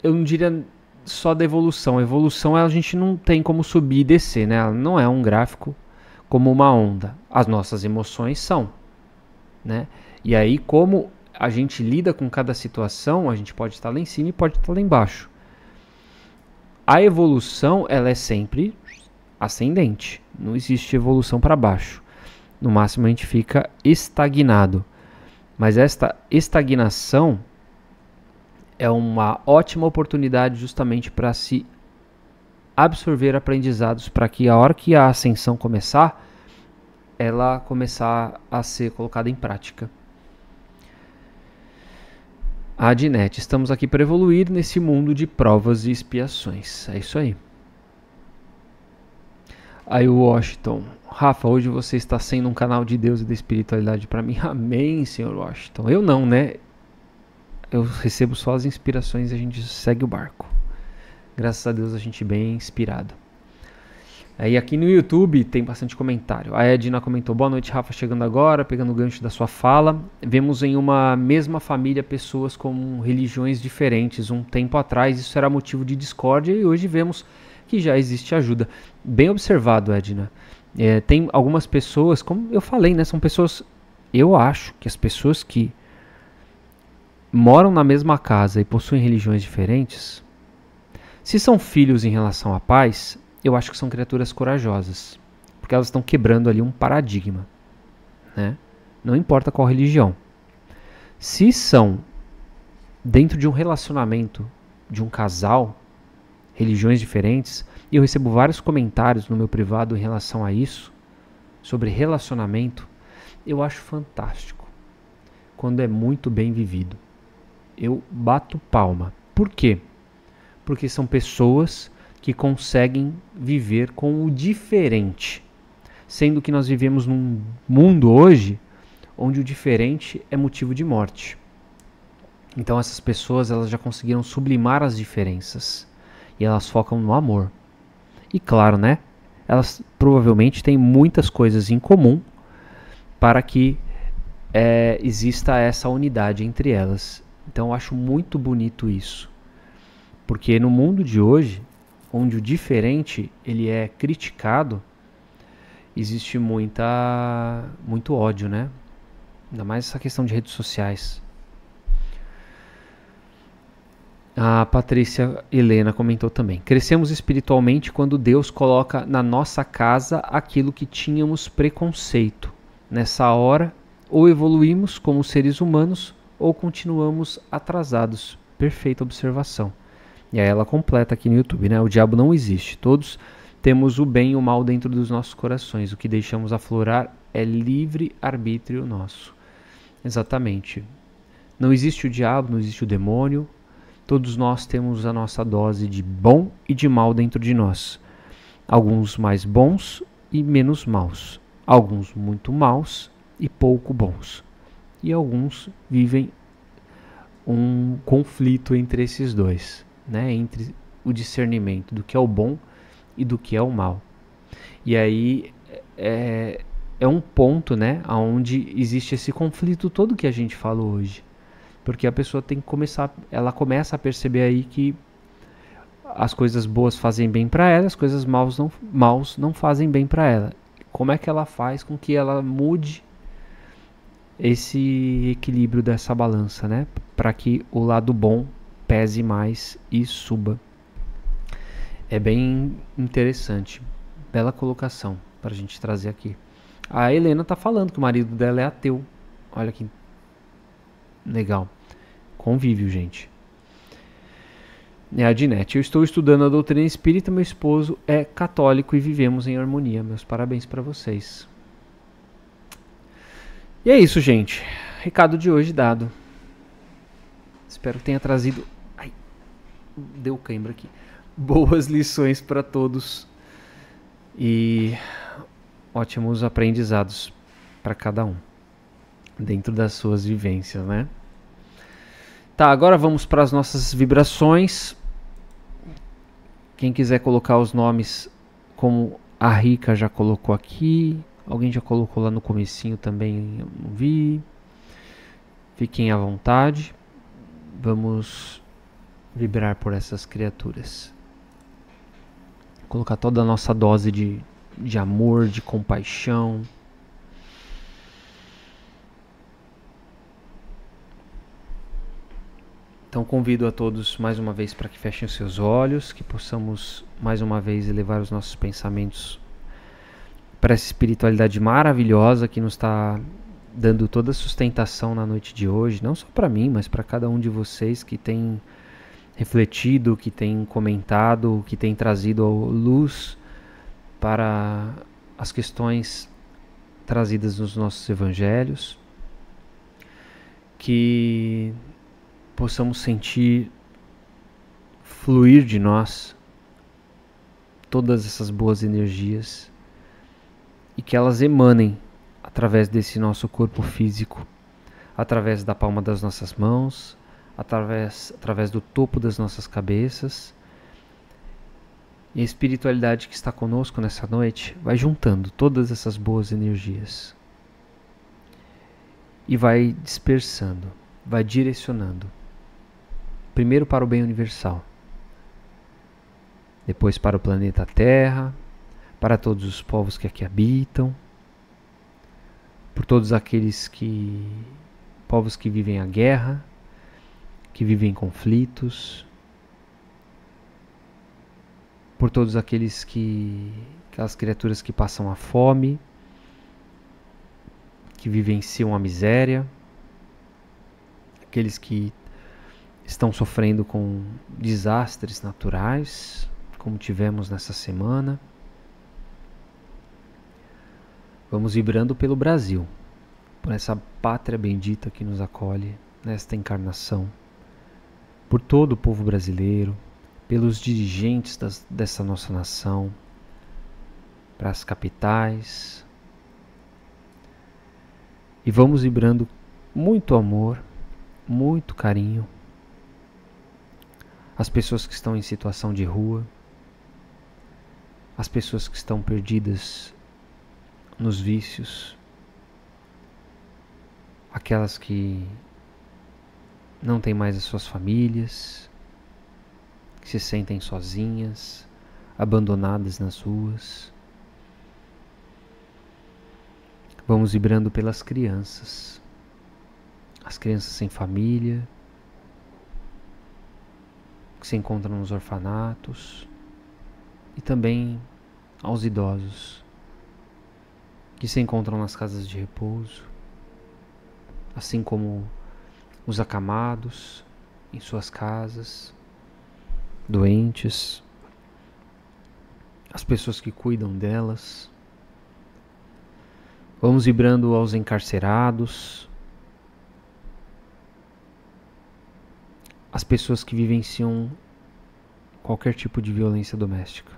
eu não diria só da evolução. A evolução a gente não tem como subir e descer, né? Ela não é um gráfico como uma onda. As nossas emoções são, né? E aí, como a gente lida com cada situação, a gente pode estar lá em cima e pode estar lá embaixo. A evolução, ela é sempre ascendente. Não existe evolução para baixo. No máximo a gente fica estagnado. Mas esta estagnação é uma ótima oportunidade justamente para se absorver aprendizados, para que a hora que a ascensão começar, ela começar a ser colocada em prática. A Adinete, estamos aqui para evoluir nesse mundo de provas e expiações. É isso aí. Aí o Washington, Rafa, hoje você está sendo um canal de Deus e da espiritualidade para mim. Amém, senhor Washington. Eu não, né? Eu recebo só as inspirações e a gente segue o barco. Graças a Deus a gente é bem inspirado. Aí aqui no YouTube tem bastante comentário. A Edna comentou, boa noite Rafa, chegando agora, pegando o gancho da sua fala. Vemos em uma mesma família pessoas com religiões diferentes. Um tempo atrás isso era motivo de discórdia e hoje vemos que já existe ajuda. Bem observado, Edna. Tem algumas pessoas, como eu falei, né? São pessoas, eu acho que as pessoas que moram na mesma casa e possuem religiões diferentes, se são filhos em relação à paz, eu acho que são criaturas corajosas, porque elas estão quebrando ali um paradigma, né? Não importa qual religião. Se são dentro de um relacionamento de um casal, religiões diferentes, e eu recebo vários comentários no meu privado em relação a isso, sobre relacionamento, eu acho fantástico quando é muito bem vivido. Eu bato palma. Por quê? Porque são pessoas que conseguem viver com o diferente, sendo que nós vivemos num mundo hoje onde o diferente é motivo de morte. Então essas pessoas elas já conseguiram sublimar as diferenças e elas focam no amor. E claro, né? Elas provavelmente têm muitas coisas em comum para que exista essa unidade entre elas. Então eu acho muito bonito isso. Porque no mundo de hoje, onde o diferente ele é criticado, existe muito ódio, né? Ainda mais essa questão de redes sociais. A Patrícia Helena comentou também. Crescemos espiritualmente quando Deus coloca na nossa casa aquilo que tínhamos preconceito. Nessa hora, ou evoluímos como seres humanos, ou continuamos atrasados. Perfeita observação. E aí ela completa aqui no YouTube, né? O diabo não existe. Todos temos o bem e o mal dentro dos nossos corações. O que deixamos aflorar é livre arbítrio nosso. Exatamente. Não existe o diabo, não existe o demônio. Todos nós temos a nossa dose de bom e de mal dentro de nós. Alguns mais bons e menos maus. Alguns muito maus e pouco bons. E alguns vivem um conflito entre esses dois, né? Entre o discernimento do que é o bom e do que é o mal. E aí é um ponto, né, onde existe esse conflito todo que a gente fala hoje. Porque a pessoa tem que ela começa a perceber aí que as coisas boas fazem bem para ela, as coisas maus não fazem bem para ela. Como é que ela faz com que ela mude esse equilíbrio dessa balança, né? Para que o lado bom pese mais e suba. É bem interessante. Bela colocação para a gente trazer aqui. A Helena tá falando que o marido dela é ateu. Olha que legal. Convívio, gente. A Dinete, eu estou estudando a doutrina espírita, meu esposo é católico e vivemos em harmonia. Meus parabéns para vocês. E é isso, gente. Recado de hoje dado. Espero que tenha trazido... Ai, deu cãibra aqui. boas lições para todos e ótimos aprendizados para cada um, dentro das suas vivências, né? Tá, agora vamos para as nossas vibrações. Quem quiser colocar os nomes, como a Rica já colocou aqui, alguém já colocou lá no comecinho também, eu não vi. Fiquem à vontade. Vamos vibrar por essas criaturas. Colocar toda a nossa dose de amor, de compaixão. Então convido a todos mais uma vez para que fechem os seus olhos, que possamos mais uma vez elevar os nossos pensamentos para essa espiritualidade maravilhosa que nos está dando toda a sustentação na noite de hoje, não só para mim, mas para cada um de vocês que tem refletido, que tem comentado, que tem trazido luz para as questões trazidas nos nossos evangelhos, que possamos sentir fluir de nós todas essas boas energias e que elas emanem através desse nosso corpo físico, através da palma das nossas mãos, através do topo das nossas cabeças. E a espiritualidade que está conosco nessa noite vai juntando todas essas boas energias e vai dispersando, vai direcionando. Primeiro para o bem universal, depois para o planeta Terra, para todos os povos que aqui habitam, por todos aqueles povos que vivem a guerra, que vivem conflitos, por todos aquelas criaturas que passam a fome, que vivenciam a miséria, aqueles que estão sofrendo com desastres naturais, como tivemos nessa semana. Vamos vibrando pelo Brasil, por essa pátria bendita que nos acolhe nesta encarnação, por todo o povo brasileiro, pelos dirigentes dessa nossa nação, para as capitais. E vamos vibrando muito amor, muito carinho, as pessoas que estão em situação de rua, as pessoas que estão perdidas nos vícios, aquelas que não têm mais as suas famílias, que se sentem sozinhas, abandonadas nas ruas. Vamos vibrando pelas crianças, as crianças sem família, que se encontram nos orfanatos, e também aos idosos, que se encontram nas casas de repouso, assim como os acamados em suas casas, doentes, as pessoas que cuidam delas. Vamos vibrando aos encarcerados, as pessoas que vivenciam qualquer tipo de violência doméstica.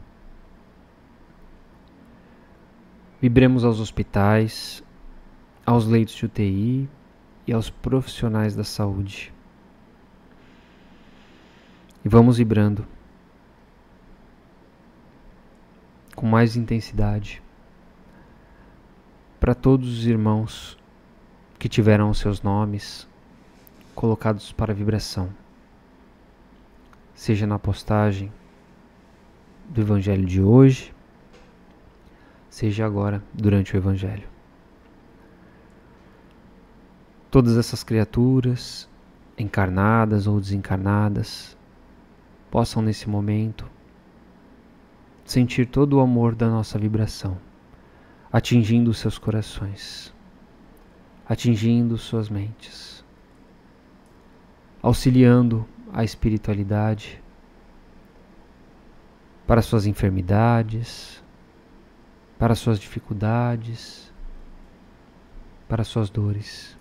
Vibremos aos hospitais, aos leitos de UTI e aos profissionais da saúde. E vamos vibrando com mais intensidade para todos os irmãos que tiveram os seus nomes colocados para vibração, seja na postagem do Evangelho de hoje, seja agora durante o Evangelho. Todas essas criaturas, encarnadas ou desencarnadas, possam nesse momento sentir todo o amor da nossa vibração, atingindo os seus corações, atingindo suas mentes, auxiliando a espiritualidade para suas enfermidades, para suas dificuldades, para suas dores.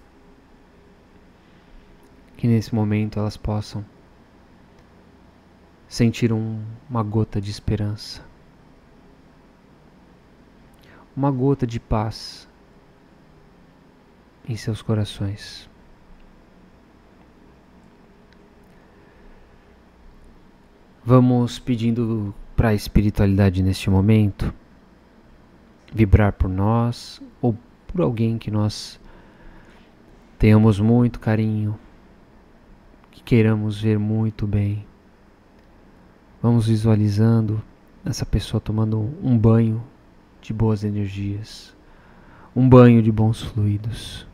Que nesse momento elas possam sentir uma gota de esperança, uma gota de paz em seus corações. Vamos pedindo para a espiritualidade neste momento vibrar por nós ou por alguém que nós tenhamos muito carinho, que queiramos ver muito bem. Vamos visualizando essa pessoa tomando um banho de boas energias, um banho de bons fluidos.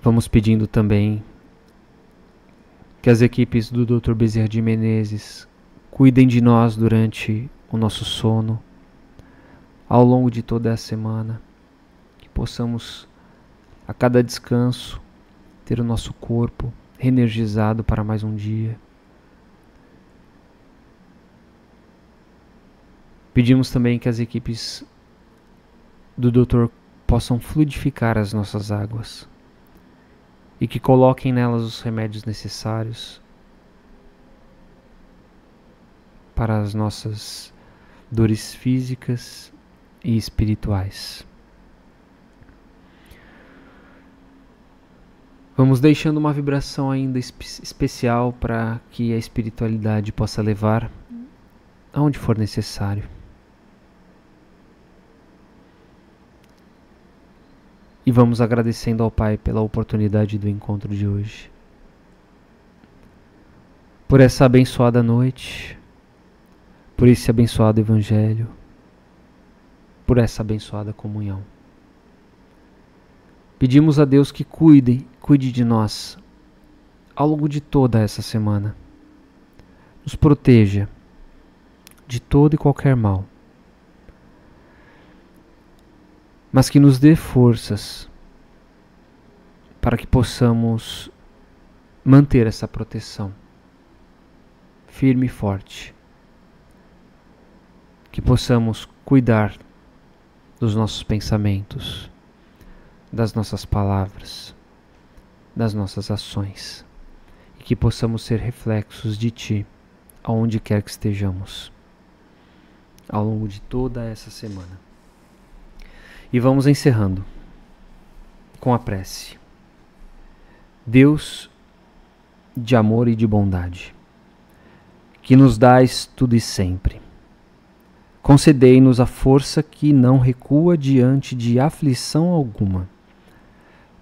Vamos pedindo também que as equipes do Dr. Bezerra de Menezes cuidem de nós durante o nosso sono, ao longo de toda a semana, que possamos, a cada descanso, ter o nosso corpo reenergizado para mais um dia. Pedimos também que as equipes do Doutor possam fluidificar as nossas águas e que coloquem nelas os remédios necessários para as nossas dores físicas e espirituais. Vamos deixando uma vibração ainda especial para que a espiritualidade possa levar aonde for necessário. E vamos agradecendo ao Pai pela oportunidade do encontro de hoje, por essa abençoada noite, por esse abençoado Evangelho, por essa abençoada comunhão. Pedimos a Deus que cuide de nós ao longo de toda essa semana, nos proteja de todo e qualquer mal, mas que nos dê forças para que possamos manter essa proteção firme e forte, que possamos cuidar dos nossos pensamentos, das nossas palavras, das nossas ações, e que possamos ser reflexos de Ti aonde quer que estejamos ao longo de toda essa semana. E vamos encerrando com a prece. Deus de amor e de bondade, que nos dais tudo e sempre, concedei-nos a força que não recua diante de aflição alguma.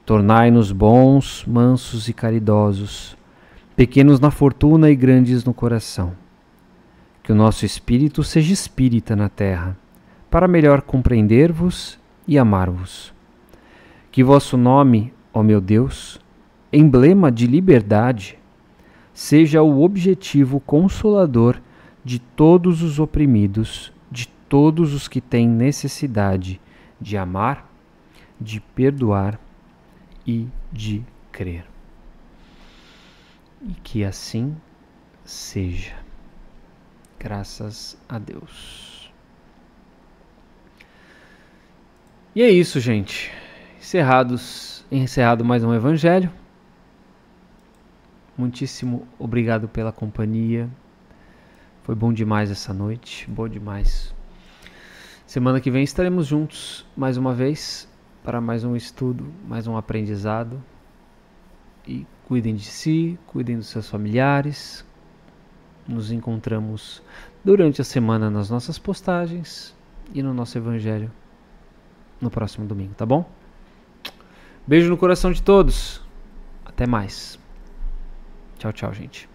Tornai-nos bons, mansos e caridosos, pequenos na fortuna e grandes no coração. Que o nosso espírito seja espírita na terra, para melhor compreender-vos e amar-vos. Que vosso nome, ó meu Deus, emblema de liberdade, seja o objetivo consolador de todos os oprimidos, de todos os que têm necessidade de amar, de perdoar e de crer. E que assim seja. Graças a Deus. E é isso, gente. Encerrado mais um Evangelho. Muitíssimo obrigado pela companhia. Foi bom demais essa noite, bom demais. Semana que vem estaremos juntos mais uma vez para mais um estudo, mais um aprendizado. E cuidem de si, cuidem dos seus familiares. Nos encontramos durante a semana nas nossas postagens e no nosso Evangelho no próximo domingo, tá bom? Beijo no coração de todos. Até mais. Tchau, tchau, gente.